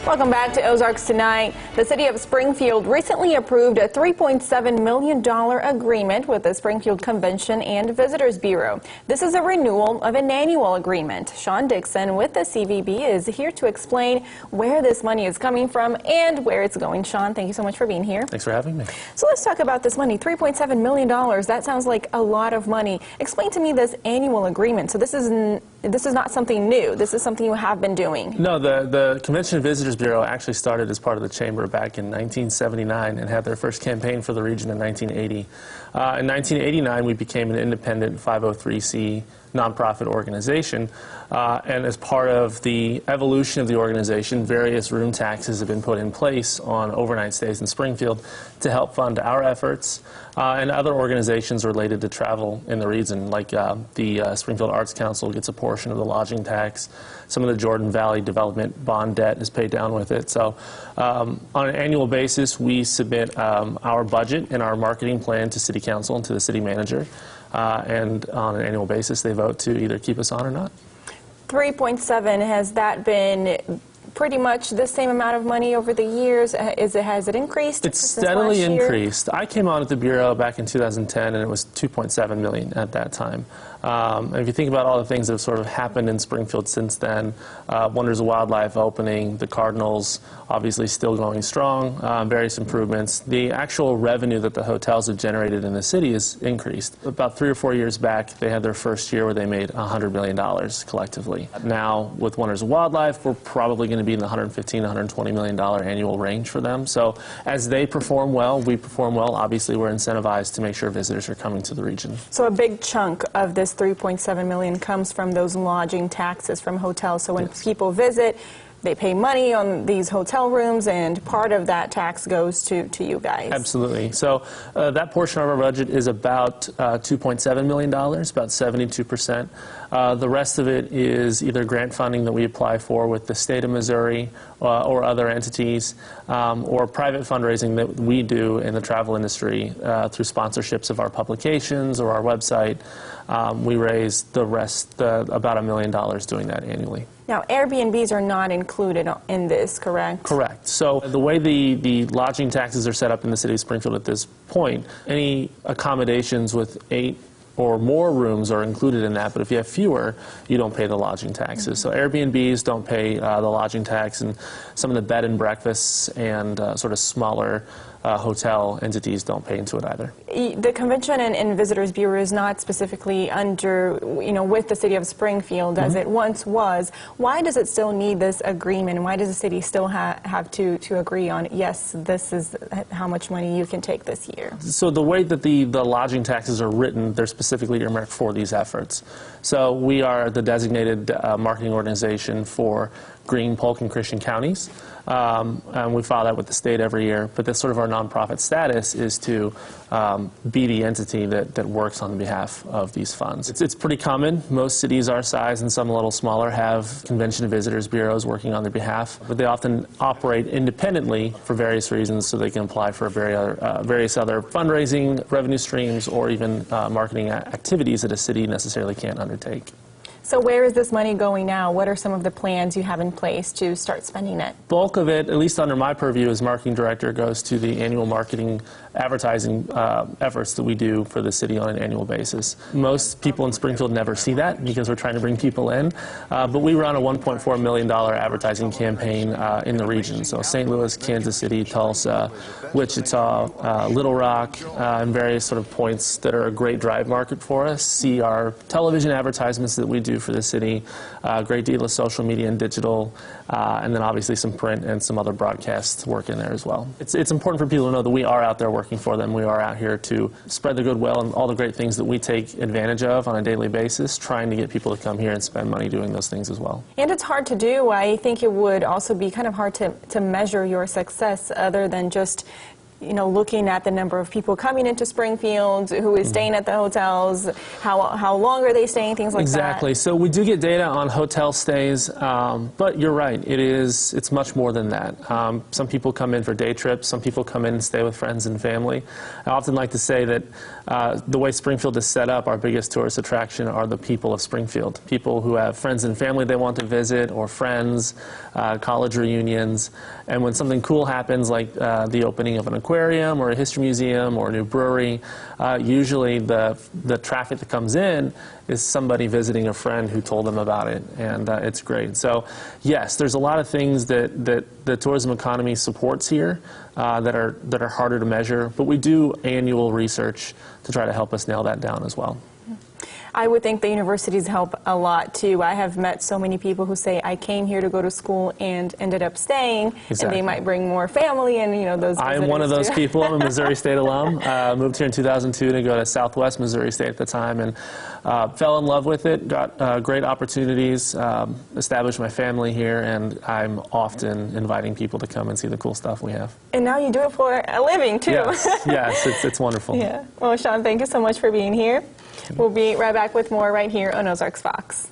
Welcome back to Ozarks Tonight. The city of Springfield recently approved a $3.7 million agreement with the Springfield Convention and Visitors Bureau. This is a renewal of an annual agreement. Sean Dixon with the CVB is here to explain where this money is coming from and where it's going. Sean, thank you so much for being here. Thanks for having me. So let's talk about this money, $3.7 million. That sounds like a lot of money. Explain to me this annual agreement. So this is not something new. This is something you have been doing. No, the Convention and Visitors Bureau actually started as part of the Chamber back in 1979 and had their first campaign for the region in 1980. In 1989, we became an independent 503c nonprofit organization, and as part of the evolution of the organization, various room taxes have been put in place on overnight stays in Springfield to help fund our efforts and other organizations related to travel in the region, like the Springfield Arts Council gets a portion of the lodging tax. Some of the Jordan Valley Development bond debt is paid down with it. So on an annual basis, we submit our budget and our marketing plan to City Council and to the City Manager. And on an annual basis, they vote to either keep us on or not. 3.7, has that been pretty much the same amount of money over the years? Has it increased? It's steadily increased. I came on at the Bureau back in 2010, and it was $2.7 million at that time. And if you think about all the things that have sort of happened in Springfield since then, Wonders of Wildlife opening, the Cardinals obviously still going strong, various improvements. The actual revenue that the hotels have generated in the city has increased. About 3 or 4 years back, they had their first year where they made $100 million collectively. Now, with Wonders of Wildlife, we're probably going to be in the $115, $120 million annual range for them. So as they perform well, we perform well. Obviously, we're incentivized to make sure visitors are coming to the region. So a big chunk of this $3.7 million comes from those lodging taxes from hotels. So when people visit, they pay money on these hotel rooms, and part of that tax goes to you guys. Absolutely. So that portion of our budget is about $2.7 million, about 72%. The rest of it is either grant funding that we apply for with the state of Missouri or other entities, or private fundraising that we do in the travel industry through sponsorships of our publications or our website. We raise the rest, about $1 million doing that annually. Now, Airbnbs are not included in this, correct? Correct. So the way the lodging taxes are set up in the city of Springfield at this point, any accommodations with 8 or more rooms are included in that, but if you have fewer, you don't pay the lodging taxes. So Airbnbs don't pay the lodging tax, and some of the bed and breakfasts and sort of smaller hotel entities don't pay into it either. The Convention and Visitors Bureau is not specifically under, with the city of Springfield as it once was. Why does it still need this agreement? Why does the city still have to agree on, yes, this is how much money you can take this year? So the way that the lodging taxes are written, they're specifically earmarked for these efforts. So we are the designated marketing organization for Green, Polk, and Christian counties. And we file that with the state every year, but that's sort of our nonprofit status is to be the entity that works on behalf of these funds. It's pretty common. Most cities our size and some a little smaller have convention and visitors bureaus working on their behalf, but they often operate independently for various reasons, so they can apply for various other fundraising revenue streams or even marketing activities that a city necessarily can't undertake. So where is this money going now? What are some of the plans you have in place to start spending it? Bulk of it, at least under my purview as marketing director, goes to the annual marketing advertising efforts that we do for the city on an annual basis. Most people in Springfield never see that because we're trying to bring people in, but we run a $1.4 million advertising campaign in the region. So St. Louis, Kansas City, Tulsa, Wichita, Little Rock, and various sort of points that are a great drive market for us. See our television advertisements that we do for the city, a great deal of social media and digital, and then obviously some print and some other broadcast work in there as well. It's important for people to know that we are out there working for them. We are out here to spread the goodwill and all the great things that we take advantage of on a daily basis, trying to get people to come here and spend money doing those things as well. And it's hard to do. I think it would also be kind of hard to measure your success other than just looking at the number of people coming into Springfield, who is staying at the hotels, how long are they staying, things like that. Exactly. So we do get data on hotel stays, but you're right. It's much more than that. Some people come in for day trips. Some people come in and stay with friends and family. I often like to say that the way Springfield is set up, our biggest tourist attraction are the people of Springfield. People who have friends and family they want to visit, or friends, college reunions. And when something cool happens, like the opening of an aquarium or a history museum or a new brewery, usually the traffic that comes in is somebody visiting a friend who told them about it, and it's great. So yes, there's a lot of things that the tourism economy supports here that are harder to measure, but we do annual research to try to help us nail that down as well. I would think the universities help a lot too. I have met so many people who say, I came here to go to school and ended up staying, Exactly. and they might bring more family and those I am one of those too. people. I'm a Missouri State alum. Moved here in 2002 to go to Southwest Missouri State at the time, and fell in love with it, got great opportunities, established my family here, and I'm often inviting people to come and see the cool stuff we have. And now you do it for a living too. Yes, it's wonderful. Yeah. Well, Sean, thank you so much for being here. We'll be right back with more right here on Ozarks Fox.